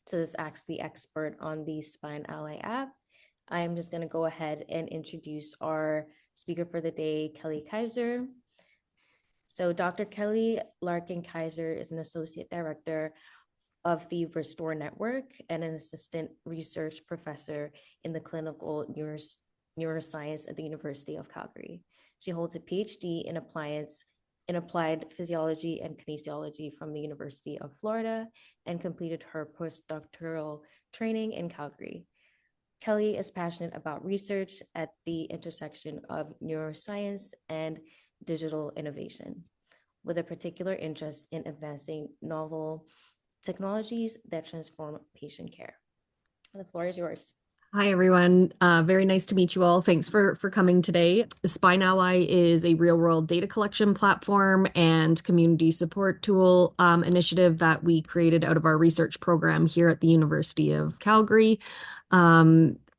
to this Ask the Expert on the SpineAlly app. I'm just going to go ahead and introduce our speaker for the day, Kelly-Kaiser. So Dr. Kelly Larkin-Kaiser is an associate director of the Restore Network and an assistant research professor in the Clinical Neuroscience at the University of Calgary. She holds a PhD in Applied Physiology and Kinesiology from the University of Florida and completed her postdoctoral training in Calgary. Kelly is passionate about research at the intersection of neuroscience and digital innovation, with a particular interest in advancing novel technologies that transform patient care. The floor is yours. Hi, everyone. Very nice to meet you all. Thanks for coming today. SpineAlly is a real-world data collection platform and community support tool initiative that we created out of our research program here at the University of Calgary.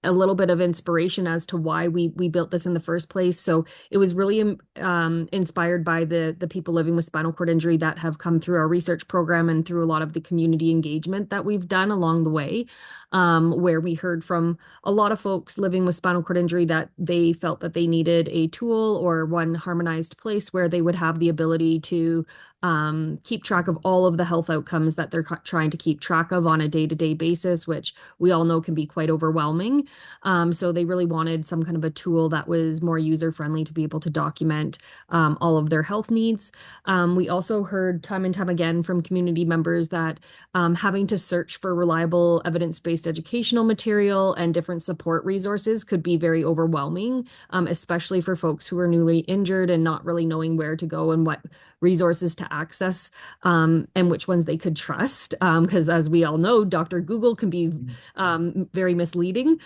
A little bit of inspiration as to why we built this in the first place. So it was really inspired by the people living with spinal cord injury that have come through our research program and through a lot of the community engagement that we've done along the way, where we heard from a lot of folks living with spinal cord injury that they felt that they needed a tool or one harmonized place where they would have the ability to keep track of all of the health outcomes that they're trying to keep track of on a day-to-day basis, which we all know can be quite overwhelming. So they really wanted some kind of a tool that was more user-friendly to be able to document all of their health needs. We also heard time and time again from community members that having to search for reliable evidence-based educational material and different support resources could be very overwhelming, especially for folks who are newly injured and not really knowing where to go and what resources to access and which ones they could trust, because as we all know, Dr. Google can be very misleading.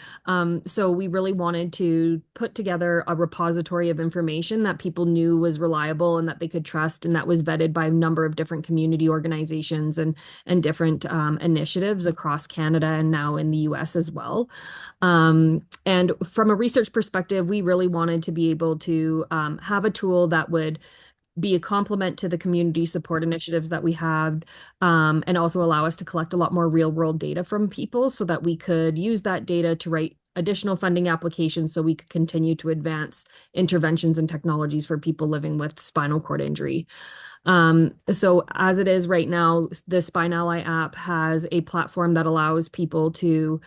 So we really wanted to put together a repository of information that people knew was reliable and that they could trust, and that was vetted by a number of different community organizations and different initiatives across Canada and now in the US as well. And from a research perspective, we really wanted to be able to have a tool that would be a complement to the community support initiatives that we have, and also allow us to collect a lot more real world data from people so that we could use that data to write additional funding applications so we could continue to advance interventions and technologies for people living with spinal cord injury. So as it is right now, the SpineAlly app has a platform that allows people to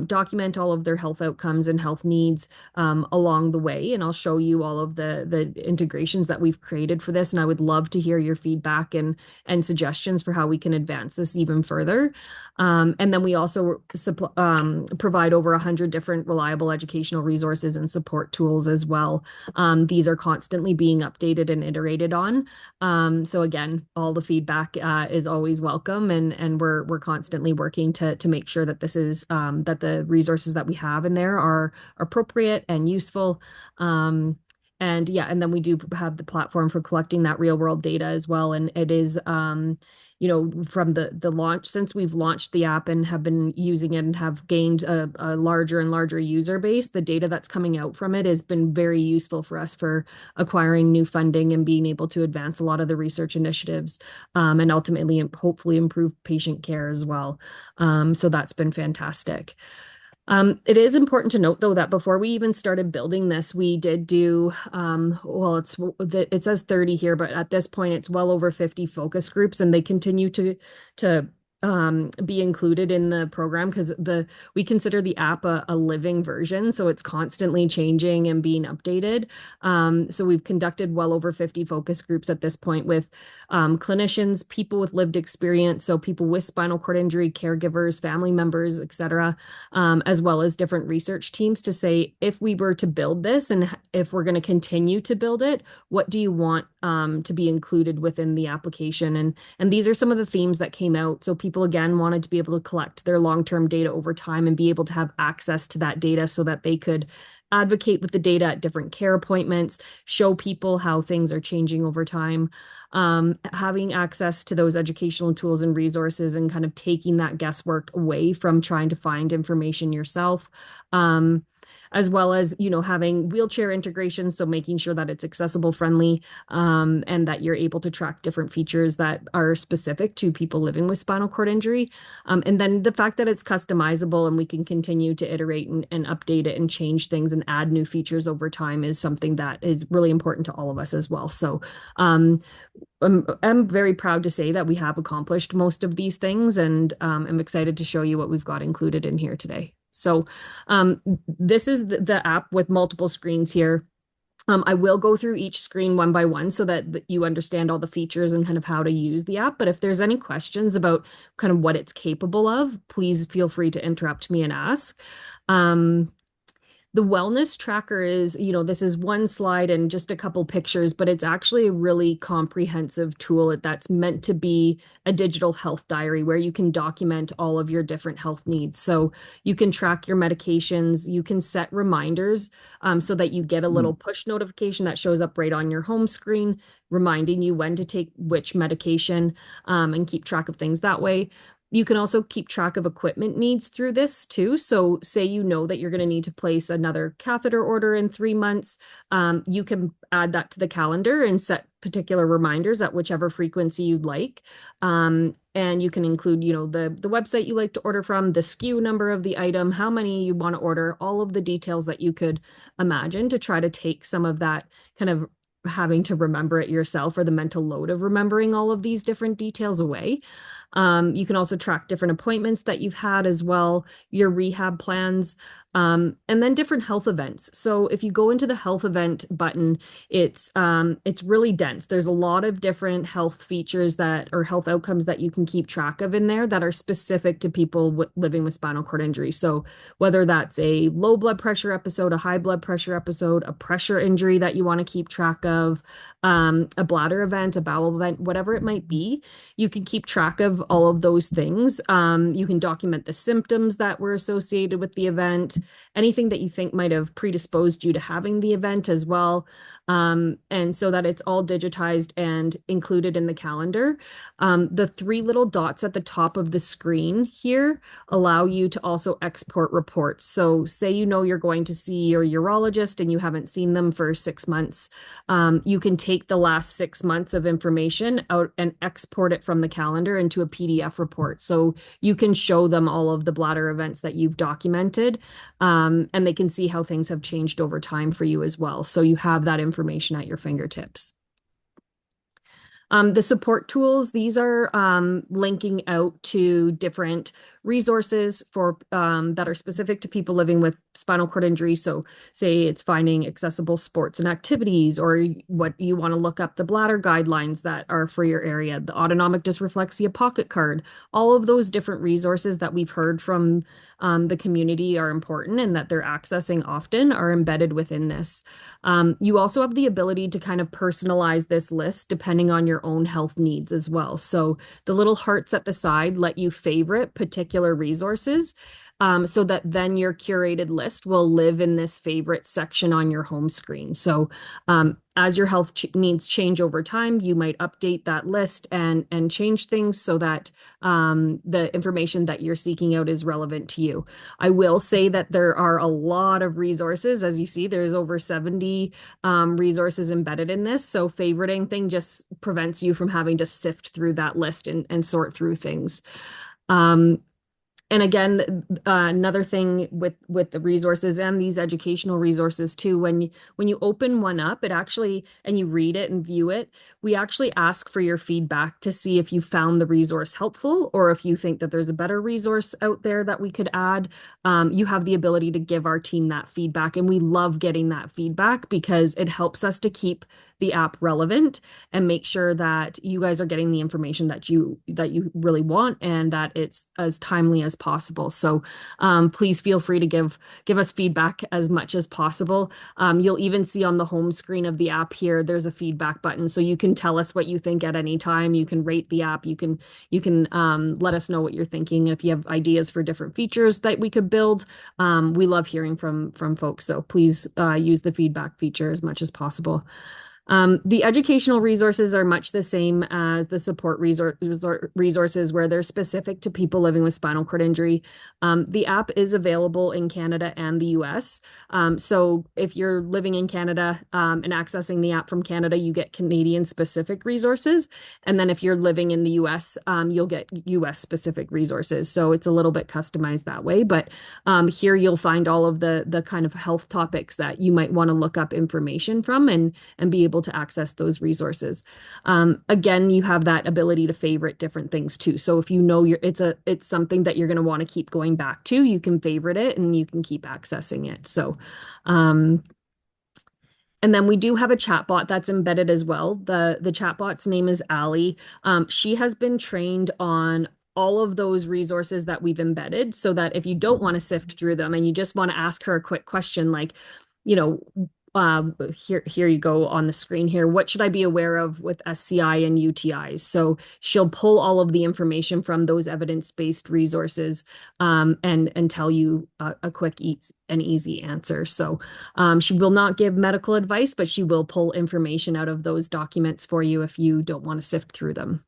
document all of their health outcomes and health needs along the way. And I'll show you all of the integrations that we've created for this. And I would love to hear your feedback and suggestions for how we can advance this even further. And then we also provide over 100 different reliable educational resources and support tools as well. These are constantly being updated and iterated on. So again, all the feedback is always welcome, and we're constantly working to make sure that this is that the resources that we have in there are appropriate and useful. And then we do have the platform for collecting that real world data as well, and it is from the launch, since we've launched the app and have been using it and have gained a larger and larger user base, the data that's coming out from it has been very useful for us for acquiring new funding and being able to advance a lot of the research initiatives, and ultimately hopefully improve patient care as well. So that's been fantastic. It is important to note, though, that before we even started building this, we did do, it says 30 here, but at this point, it's well over 50 focus groups, and they continue to be included in the program because we consider the app a living version, so it's constantly changing and being updated. So we've conducted well over 50 focus groups at this point with clinicians, people with lived experience, so people with spinal cord injury, caregivers, family members, etc., as well as different research teams to say, if we were to build this and if we're going to continue to build it, what do you want to be included within the application? And these are some of the themes that came out. So people, again, wanted to be able to collect their long-term data over time and be able to have access to that data so that they could advocate with the data at different care appointments, show people how things are changing over time, having access to those educational tools and resources and kind of taking that guesswork away from trying to find information yourself. as well as, having wheelchair integration. So making sure that it's accessible friendly, and that you're able to track different features that are specific to people living with spinal cord injury. And then the fact that it's customizable and we can continue to iterate and update it and change things and add new features over time is something that is really important to all of us as well. So I'm very proud to say that we have accomplished most of these things, and I'm excited to show you what we've got included in here today. So this is the app with multiple screens here. I will go through each screen one by one so that you understand all the features and kind of how to use the app. But if there's any questions about kind of what it's capable of, please feel free to interrupt me and ask. The wellness tracker is, this is one slide and just a couple pictures, but it's actually a really comprehensive tool that's meant to be a digital health diary where you can document all of your different health needs. So you can track your medications, you can set reminders so that you get a little push notification that shows up right on your home screen, reminding you when to take which medication, and keep track of things that way. You can also keep track of equipment needs through this too. So say that you're going to need to place another catheter order in 3 months, you can add that to the calendar and set particular reminders at whichever frequency you'd like. And you can include, the website you like to order from, the SKU number of the item, how many you want to order, all of the details that you could imagine to try to take some of that kind of having to remember it yourself or the mental load of remembering all of these different details away. You can also track different appointments that you've had as well, your rehab plans, and then different health events. So if you go into the health event button, it's really dense. There's a lot of different health features or health outcomes that you can keep track of in there that are specific to people living with spinal cord injury. So whether that's a low blood pressure episode, a high blood pressure episode, a pressure injury that you want to keep track of, a bladder event, a bowel event, whatever it might be, you can keep track of all of those things. You can document the symptoms that were associated with the event, anything that you think might have predisposed you to having the event as well. And so that it's all digitized and included in the calendar. The 3 little dots at the top of the screen here allow you to also export reports. So say you're going to see your urologist and you haven't seen them for 6 months. You can take the last 6 months of information out and export it from the calendar into a PDF report. So you can show them all of the bladder events that you've documented, and they can see how things have changed over time for you as well. So you have that information at your fingertips. The support tools, these are linking out to different resources for that are specific to people living with spinal cord injury. So say it's finding accessible sports and activities, or what you want to look up the bladder guidelines that are for your area, the autonomic dysreflexia pocket card, all of those different resources that we've heard from the community are important and that they're accessing often are embedded within this. You also have the ability to kind of personalize this list depending on your own health needs as well. So the little hearts at the side let you favorite particular resources, so that then your curated list will live in this favorite section on your home screen. So as your health needs change over time, you might update that list and change things so that the information that you're seeking out is relevant to you. I will say that there are a lot of resources. As you see, there's over 70 resources embedded in this. So favoriting thing just prevents you from having to sift through that list and sort through things. And again, another thing with the resources and these educational resources too, when you open one up, it actually, and you read it and view it, we actually ask for your feedback to see if you found the resource helpful or if you think that there's a better resource out there that we could add. You have the ability to give our team that feedback, and we love getting that feedback because it helps us to keep the app relevant and make sure that you guys are getting the information that you really want and that it's as timely as possible. So please feel free to give us feedback as much as possible. You'll even see on the home screen of the app here, there's a feedback button. So you can tell us what you think at any time. You can rate the app. You can let us know what you're thinking. If you have ideas for different features that we could build, we love hearing from folks. So please use the feedback feature as much as possible. The educational resources are much the same as the support resources where they're specific to people living with spinal cord injury. The app is available in Canada and the US. So if you're living in Canada and accessing the app from Canada, you get Canadian specific resources. And then if you're living in the US, you'll get US specific resources. So it's a little bit customized that way. But here you'll find all of the kind of health topics that you might want to look up information from and be able to access those resources. Again, you have that ability to favorite different things too. So if you know it's something that you're going to want to keep going back to, you can favorite it and you can keep accessing it. So, and then we do have a chatbot that's embedded as well. The chatbot's name is Allie. She has been trained on all of those resources that we've embedded so that if you don't want to sift through them and you just want to ask her a quick question like, you know, here you go on the screen here. What should I be aware of with SCI and UTIs? So she'll pull all of the information from those evidence-based resources and tell you a quick and easy answer. So she will not give medical advice, but she will pull information out of those documents for you if you don't want to sift through them.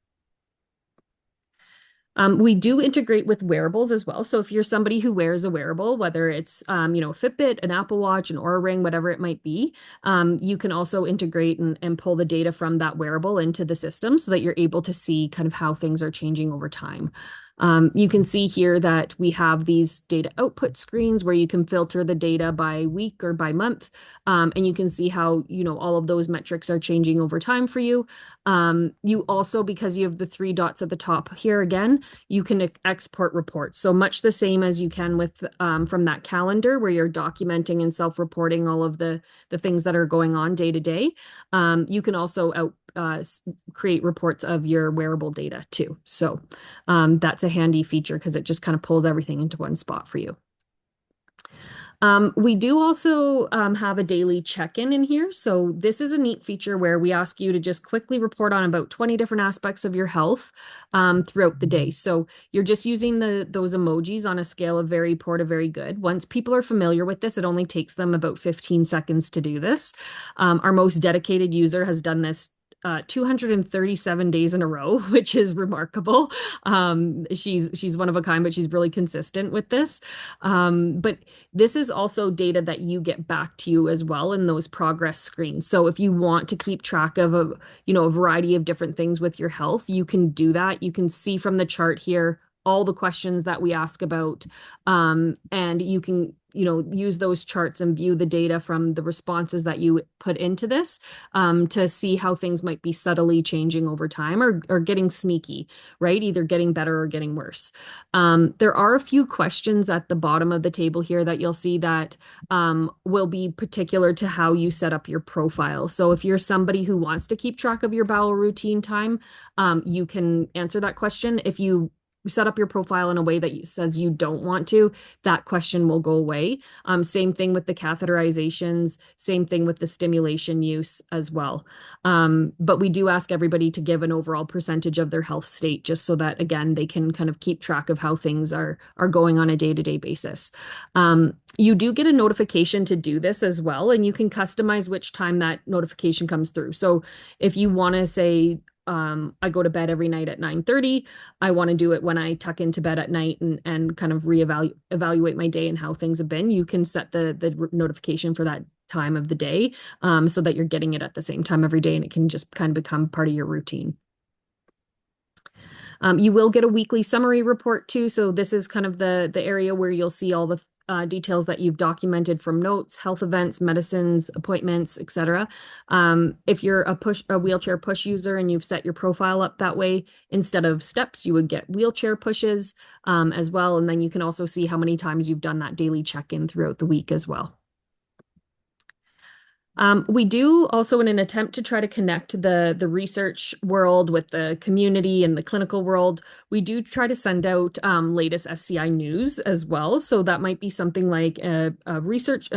We do integrate with wearables as well. So if you're somebody who wears a wearable, whether it's, you know, a Fitbit, an Apple Watch, an Oura Ring, whatever it might be, you can also integrate and pull the data from that wearable into the system so that you're able to see kind of how things are changing over time. You can see here that we have these data output screens where you can filter the data by week or by month. And you can see how, you know, all of those metrics are changing over time for you. You also, because you have the three dots at the top here again, you can export reports. So much the same as you can with from that calendar where you're documenting and self-reporting all of the things that are going on day to day. You can also create reports of your wearable data too. So that's a handy feature because it just kind of pulls everything into one spot for you. We do also have a daily check-in in here. So this is a neat feature where we ask you to just quickly report on about 20 different aspects of your health throughout the day. So you're just using those emojis on a scale of very poor to very good. Once people are familiar with this, it only takes them about 15 seconds to do this. Our most dedicated user has done this 237 days in a row, which is remarkable. She's one of a kind, but she's really consistent with this. But this is also data that you get back to you as well in those progress screens. So if you want to keep track of a variety of different things with your health, you can do that. You can see from the chart here all the questions that we ask about, and you can use those charts and view the data from the responses that you put into this to see how things might be subtly changing over time or getting sneaky, right? Either getting better or getting worse. There are a few questions at the bottom of the table here that you'll see that will be particular to how you set up your profile. So if you're somebody who wants to keep track of your bowel routine time, you can answer that question. If you set up your profile in a way that says you don't want to, that question will go away. Same thing with the catheterizations, same thing with the stimulation use as well. But we do ask everybody to give an overall percentage of their health state just so that, again, they can kind of keep track of how things are going on a day-to-day basis. You do get a notification to do this as well, and you can customize which time that notification comes through. So if you want to say, I go to bed every night at 9:30. I want to do it when I tuck into bed at night and kind of evaluate my day and how things have been. You can set the notification for that time of the day so that you're getting it at the same time every day and it can just kind of become part of your routine. You will get a weekly summary report too. So this is kind of the area where you'll see all the details that you've documented from notes, health events, medicines, appointments, etc. If you're a wheelchair push user and you've set your profile up that way, instead of steps, you would get wheelchair pushes as well. And then you can also see how many times you've done that daily check-in throughout the week as well. We do also, in an attempt to try to connect the research world with the community and the clinical world, we do try to send out latest SCI news as well. So that might be something like a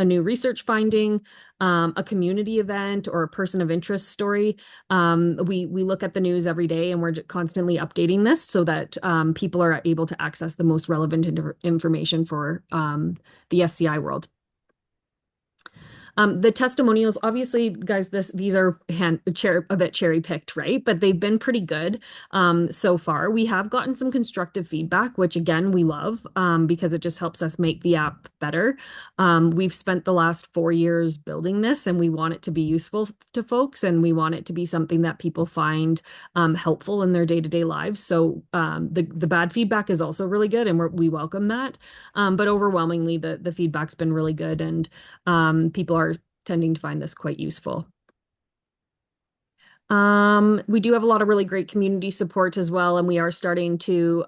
new research finding, a community event, or a person of interest story. We look at the news every day and we're constantly updating this so that people are able to access the most relevant information for the SCI world. The testimonials, obviously, guys, these are a bit cherry picked, right? But they've been pretty good so far. We have gotten some constructive feedback, which again we love because it just helps us make the app better. We've spent the last 4 years building this, and we want it to be useful to folks, and we want it to be something that people find helpful in their day-to-day lives. So the bad feedback is also really good, and we welcome that. But overwhelmingly, the feedback's been really good, and people are tending to find this quite useful. We do have a lot of really great community support as well, and we are starting to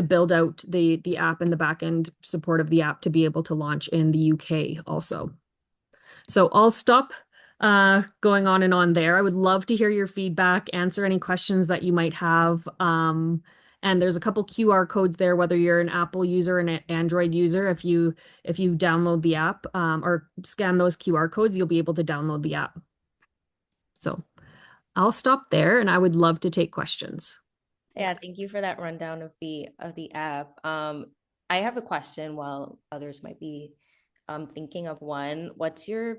build out the app and the backend support of the app to be able to launch in the UK also. So I'll stop going on and on there. I would love to hear your feedback, answer any questions that you might have. And there's a couple QR codes there, whether you're an Apple user or an Android user. If you download the app or scan those QR codes, you'll be able to download the app. So I'll stop there, and I would love to take questions. Yeah, thank you for that rundown of the app. I have a question while others might be thinking of one. What's your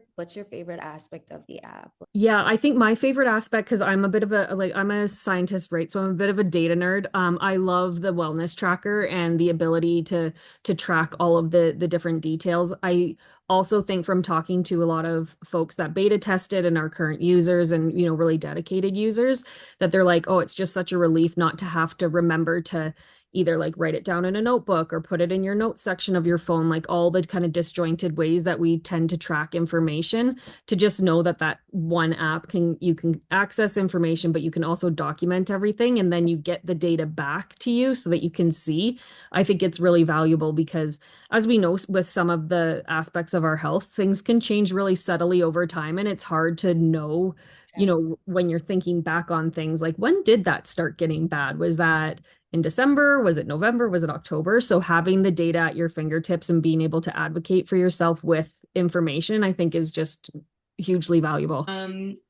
favorite aspect of the app? Yeah, I think my favorite aspect, because I'm a bit of I'm a scientist, right? So I'm a bit of a data nerd. I love the wellness tracker and the ability to track all of the different details. I also think from talking to a lot of folks that beta tested and are current users and, really dedicated users, that they're like, oh, it's just such a relief not to have to remember to either like write it down in a notebook or put it in your notes section of your phone, like all the kind of disjointed ways that we tend to track information, to just know that one app you can access information, but you can also document everything, and then you get the data back to you so that you can see. I think it's really valuable because, as we know, with some of the aspects of our health, things can change really subtly over time, and it's hard to know, Yeah. when you're thinking back on things like, when did that start getting bad? Was that in December? Was it November? Was it October? So having the data at your fingertips and being able to advocate for yourself with information, I think is just hugely valuable.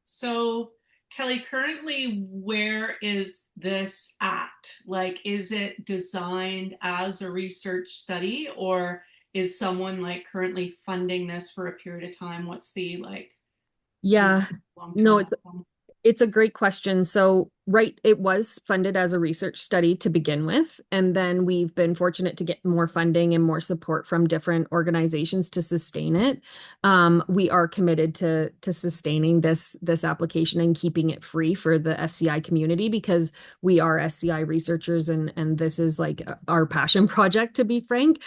So Kelly, currently, where is this at? Like, is it designed as a research study, or is someone like currently funding this for a period of time? What's the like, Yeah, no, long-term it's outcome? It's a great question. So, right, it was funded as a research study to begin with, and then we've been fortunate to get more funding and more support from different organizations to sustain it. We are committed to sustaining this application and keeping it free for the SCI community, because we are SCI researchers, and this is like our passion project, to be frank.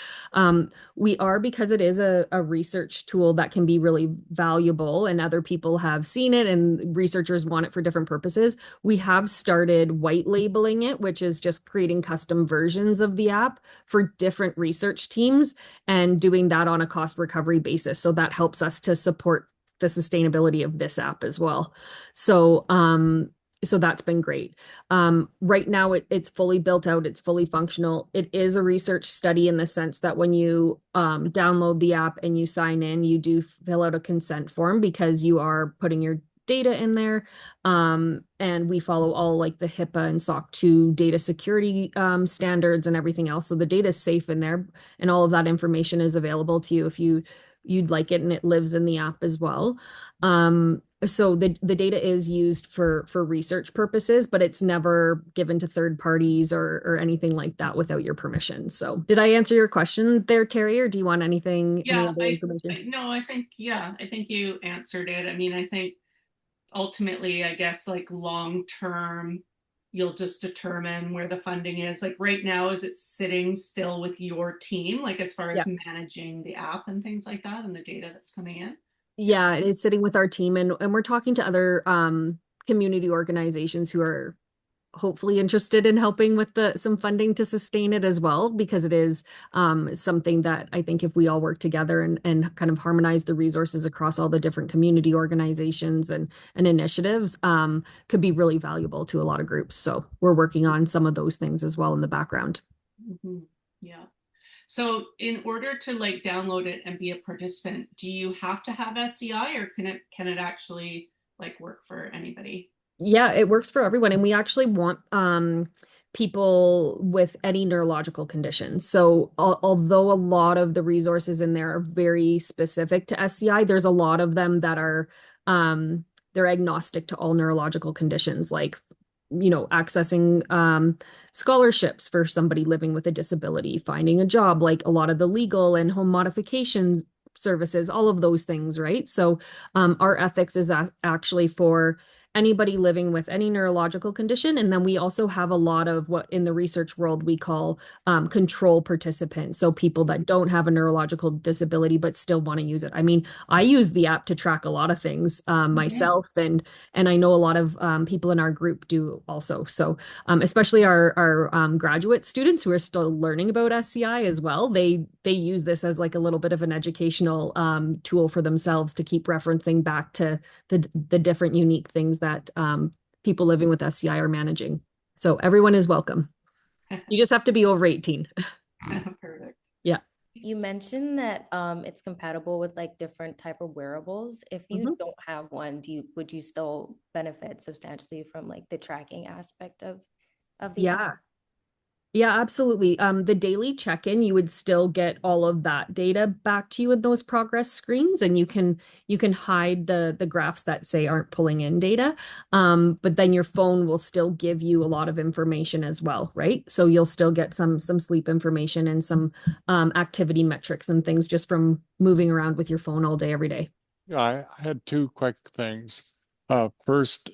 We are, because it is a research tool that can be really valuable, and other people have seen it and researchers want it for different purposes. We have started white labeling it, which is just creating custom versions of the app for different research teams and doing that on a cost recovery basis. So that helps us to support the sustainability of this app as well. So that's been great. Right now, it's fully built out, it's fully functional. It is a research study in the sense that when you download the app and you sign in, you do fill out a consent form because you are putting your data in there. And we follow all like the HIPAA and SOC 2 data security standards and everything else. So the data is safe in there, and all of that information is available to you if you'd like it, and it lives in the app as well. So the data is used for research purposes, but it's never given to third parties or anything like that without your permission. So did I answer your question there, Terry, or do you want any Yeah, other information? no, I think, yeah, I think you answered it. I mean, I think ultimately, I guess, like long term, you'll just determine where the funding is. Like right now, is it sitting still with your team, like as far Yeah. as managing the app and things like that and the data that's coming in? Yeah. Yeah, it is sitting with our team, and we're talking to other community organizations who are hopefully interested in helping with some funding to sustain it as well, because it is something that I think if we all work together and kind of harmonize the resources across all the different community organizations and initiatives, could be really valuable to a lot of groups. So we're working on some of those things as well in the background. Mhm. Yeah. So in order to like download it and be a participant, do you have to have SCI, or can it actually like work for anybody? Yeah, it works for everyone. And we actually want people with any neurological conditions. So although a lot of the resources in there are very specific to SCI, there's a lot of them that are they're agnostic to all neurological conditions, like accessing scholarships for somebody living with a disability, finding a job, like a lot of the legal and home modifications services, all of those things, right? So our ethics is actually for anybody living with any neurological condition. And then we also have a lot of what in the research world we call control participants. So people that don't have a neurological disability but still want to use it. I mean, I use the app to track a lot of things myself, and I know a lot of people in our group do also. So especially our graduate students who are still learning about SCI as well, they use this as like a little bit of an educational tool for themselves to keep referencing back to the different unique things that people living with SCI are managing. So everyone is welcome. You just have to be over 18. Perfect. Yeah. You mentioned that it's compatible with like different type of wearables. If you don't have one, would you still benefit substantially from like the tracking aspect of the app? Yeah, absolutely. The daily check-in, you would still get all of that data back to you in those progress screens, and you can hide the graphs that say aren't pulling in data. But then your phone will still give you a lot of information as well, right? So you'll still get some sleep information and some activity metrics and things just from moving around with your phone all day, every day. Yeah, I had two quick things. First,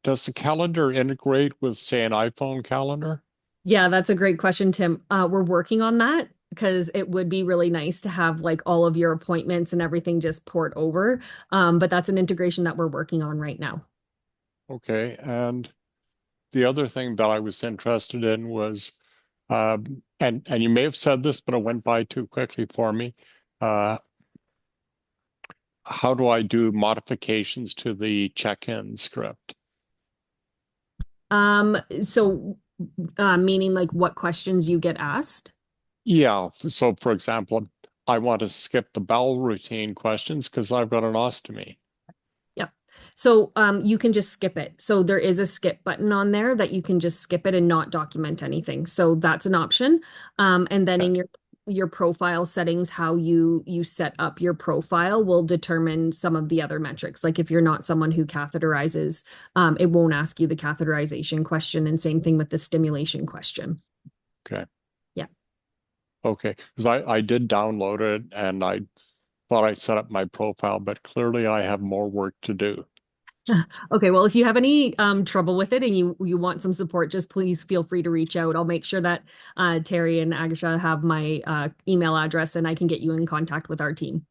does the calendar integrate with, say, an iPhone calendar? Yeah, that's a great question, Tim. We're working on that because it would be really nice to have like all of your appointments and everything just port over. But that's an integration that we're working on right now. Okay, and the other thing that I was interested in was, and you may have said this, but it went by too quickly for me. Uh, how do I do modifications to the check-in script? So meaning like what questions you get asked? Yeah, so for example, I want to skip the bowel routine questions because I've got an ostomy. Yep. So you can just skip it. So there is a skip button on there that you can just skip it and not document anything. So that's an option. And then in your profile settings, how you set up your profile will determine some of the other metrics. Like if you're not someone who catheterizes, it won't ask you the catheterization question, and same thing with the stimulation question. Okay. Yeah. Okay, because I did download it and I thought I set up my profile, but clearly I have more work to do. Okay, well, if you have any trouble with it and you want some support, just please feel free to reach out. I'll make sure that Terry and Agasha have my email address, and I can get you in contact with our team.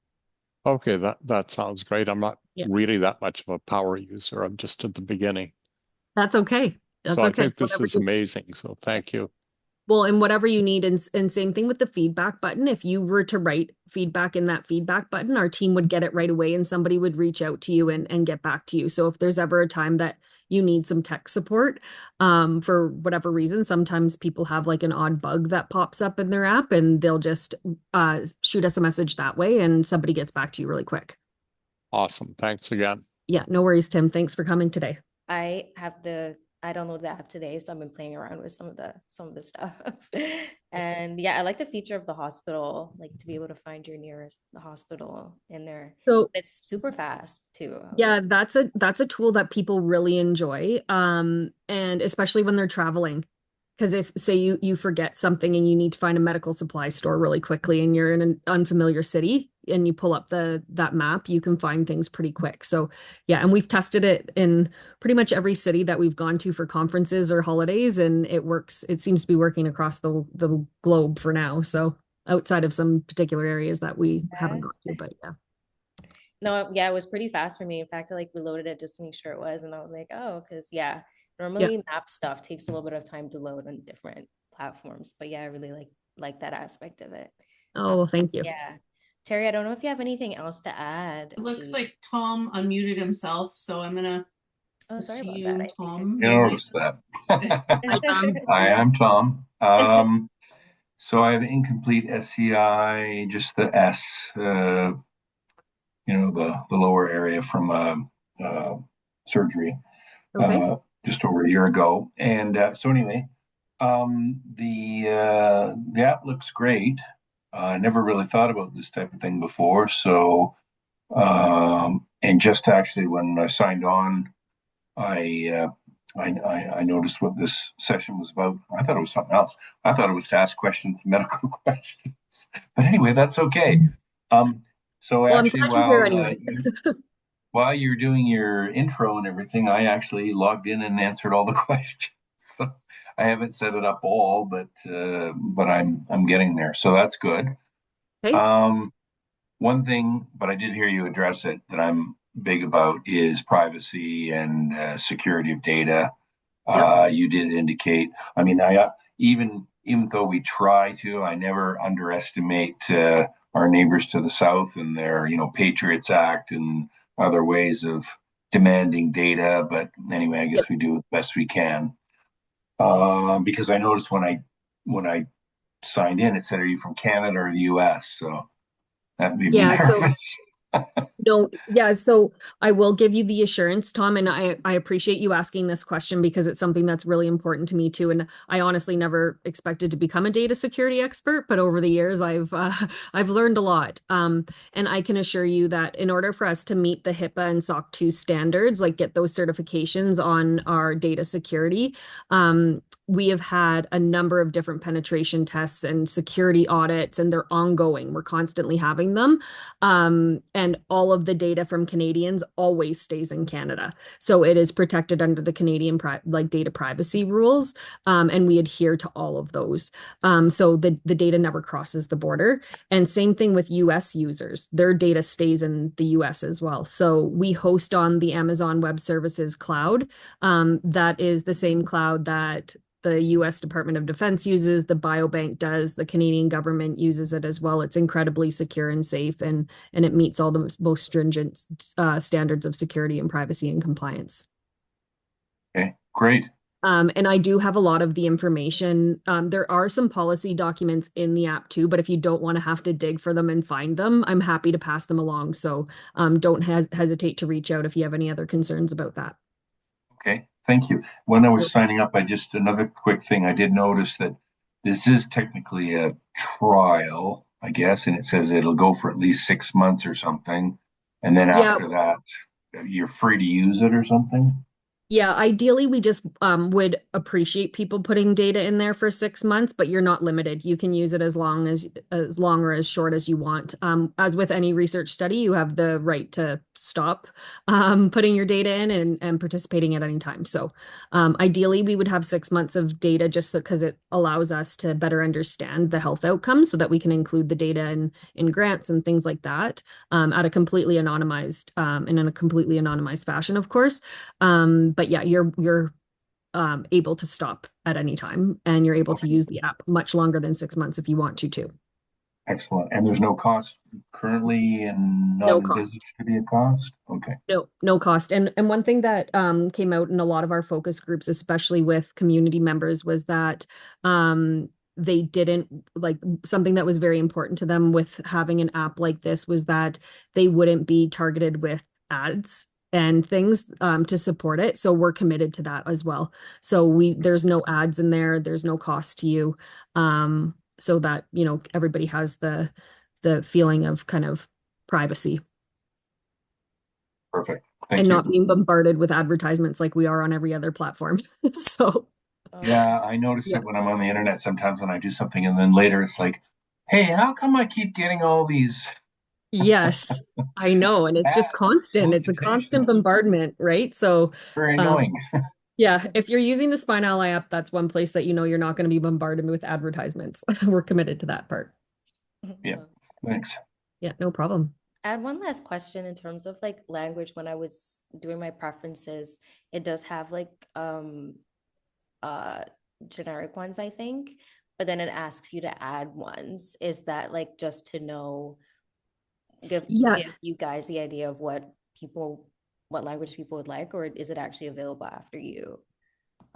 Okay, that sounds great. I'm not Yeah. really that much of a power user. I'm just at the beginning. That's okay. That's So I okay. think this Whatever is you amazing. So thank you. Well, and whatever you need, and same thing with the feedback button. If you were to write feedback in that feedback button, our team would get it right away and somebody would reach out to you and get back to you. So if there's ever a time that you need some tech support, for whatever reason, sometimes people have like an odd bug that pops up in their app, and they'll just shoot us a message that way and somebody gets back to you really quick. Awesome. Thanks again. Yeah, no worries, Tim. Thanks for coming today. I downloaded the app today, so I've been playing around with some of the stuff. And yeah, I like the feature of the hospital, like to be able to find your nearest hospital in there. So it's super fast too. yeah, that's a tool that people really enjoy. And especially when they're traveling. Because if say you forget something and you need to find a medical supply store really quickly and you're in an unfamiliar city and you pull up that map, you can find things pretty quick. So yeah, and we've tested it in pretty much every city that we've gone to for conferences or holidays, and it works. It seems to be working across the globe for now. So outside of some particular areas that we haven't gone to, but yeah. No, yeah, it was pretty fast for me. In fact, I like reloaded it just to make sure it was, and I was like, oh, because yeah, normally map stuff takes a little bit of time to load on different platforms. But yeah, I really like that aspect of it. Oh, thank you. Yeah. Terry, I don't know if you have anything else to add. It looks like Tom unmuted himself, so I'm gonna sorry see about you, that. Tom. You noticed that. Hi, Tom. Hi, I'm Tom. So I have incomplete SCI, just the S, the lower area from surgery. Okay. just over a year ago. And so anyway, the app looks great. I never really thought about this type of thing before. So, and just actually when I signed on, I, I noticed what this session was about. I thought it was something else. I thought it was to ask questions, medical questions. But anyway, that's okay. So Well, I'm actually, glad you're here anyway. while you're doing your intro and everything, I actually logged in and answered all the questions. So I haven't set it up all, but I'm getting there. So that's good. Okay. One thing, but I did hear you address it, that I'm big about is privacy and security of data. Yep. You did indicate. I mean, even though we try to, I never underestimate our neighbors to the south and their, Patriots Act and other ways of demanding data. But anyway, I Yep. guess we do the best we can. Because I noticed when I signed in, it said, "Are you from Canada or the U.S.?" So that made me nervous. No, yeah, so I will give you the assurance, Tom, and I appreciate you asking this question because it's something that's really important to me too. And I honestly never expected to become a data security expert, but over the years I've learned a lot. And I can assure you that in order for us to meet the HIPAA and SOC 2 standards, like get those certifications on our data security, we have had a number of different penetration tests and security audits, and they're ongoing. We're constantly having them. And all of the data from Canadians always stays in Canada. So it is protected under the Canadian data privacy rules. And we adhere to all of those. So the data never crosses the border. And same thing with US users. Their data stays in the US as well. So we host on the Amazon Web Services cloud. That is the same cloud that the US Department of Defense uses, the biobank does, the Canadian government uses it as well. It's incredibly secure and safe, and it meets all the most stringent standards of security and privacy and compliance. Okay, great. And I do have a lot of the information. There are some policy documents in the app too, but if you don't want to have to dig for them and find them, I'm happy to pass them along. So don't hesitate to reach out if you have any other concerns about that. Okay, thank you. When I was signing up, another quick thing, I did notice that this is technically a trial, I guess, and it says it'll go for at least 6 months or something. And then after that, you're free to use it or something. Yeah, ideally, we just would appreciate people putting data in there for 6 months, but you're not limited. You can use it as long or as short as you want. As with any research study, you have the right to stop putting your data in and participating at any time. So ideally, we would have 6 months of data just because it allows us to better understand the health outcomes so that we can include the data in grants and things like that at a completely anonymized and in a completely anonymized fashion, of course. But yeah, you're able to stop at any time, and you're able to use the app much longer than 6 months if you want to too. Excellent. And there's no cost currently, and no cost. To be a cost. Okay. No cost. And one thing that came out in a lot of our focus groups, especially with community members, was that they didn't like something that was very important to them with having an app like this was that they wouldn't be targeted with ads and things to support it. So we're committed to that as well. So there's no ads in there. There's no cost to you. So that, everybody has the feeling of kind of privacy. Perfect. Thank and you. not being bombarded with advertisements like we are on every other platform. So yeah, I notice it when I'm on the internet sometimes when I do something, and then later it's like, hey, how come I keep getting all these? Yes, I know. And it's just constant. It's a constant bombardment, right? So very annoying. Yeah, if you're using the SpineAlly app, that's one place that you're not going to be bombarded with advertisements. We're committed to that part. Yeah, thanks. Yeah, no problem. I had one last question in terms of like language. When I was doing my preferences, it does have like generic ones, I think, but then it asks you to add ones. Is that like just to know, give you guys the idea of what language people would like, or is it actually available after you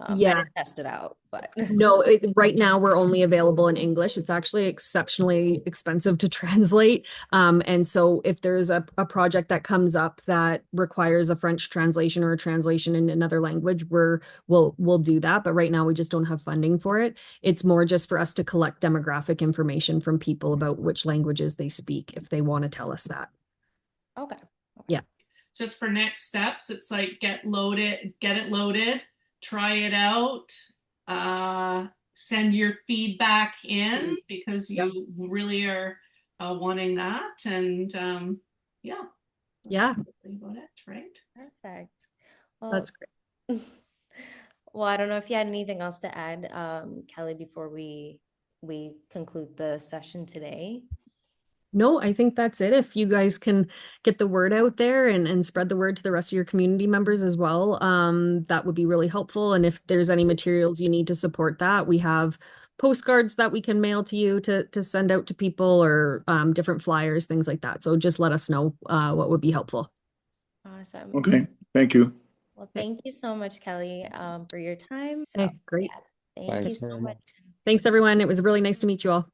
I Yeah. didn't test it out, but No, right now we're only available in English. It's actually exceptionally expensive to translate. And so if there's a project that comes up that requires a French translation or a translation in another language, we'll do that. But right now we just don't have funding for it. It's more just for us to collect demographic information from people about which languages they speak, if they want to tell us that. okay. Yeah. Just for next steps, it's like get it loaded, try it out, send your feedback in because you really are wanting that. And yeah. Yeah. About it, right? Perfect. Well, That's great. well, I don't know if you had anything else to add, Kelly, before we conclude the session today. No, I think that's it. If you guys can get the word out there and spread the word to the rest of your community members as well, that would be really helpful. And if there's any materials you need to support that, we have postcards that we can mail to you to send out to people, or different flyers, things like that. So just let us know what would be helpful. Awesome. Okay, thank you. Well, thank you so much, Kelly, for your time. So, Okay, great. yeah, thank you Thanks so very much. much. Thanks, everyone. It was really nice to meet you all.